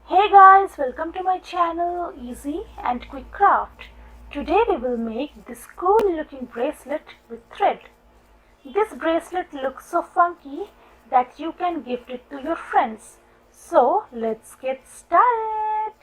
Hey guys, welcome to my channel Easy and Quick Craft. Today we will make this cool looking bracelet with thread. This bracelet looks so funky that you can gift it to your friends. So let's get started.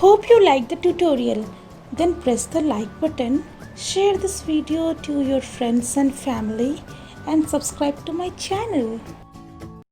Hope you liked the tutorial. Then press the like button, share this video to your friends and family, and subscribe to my channel.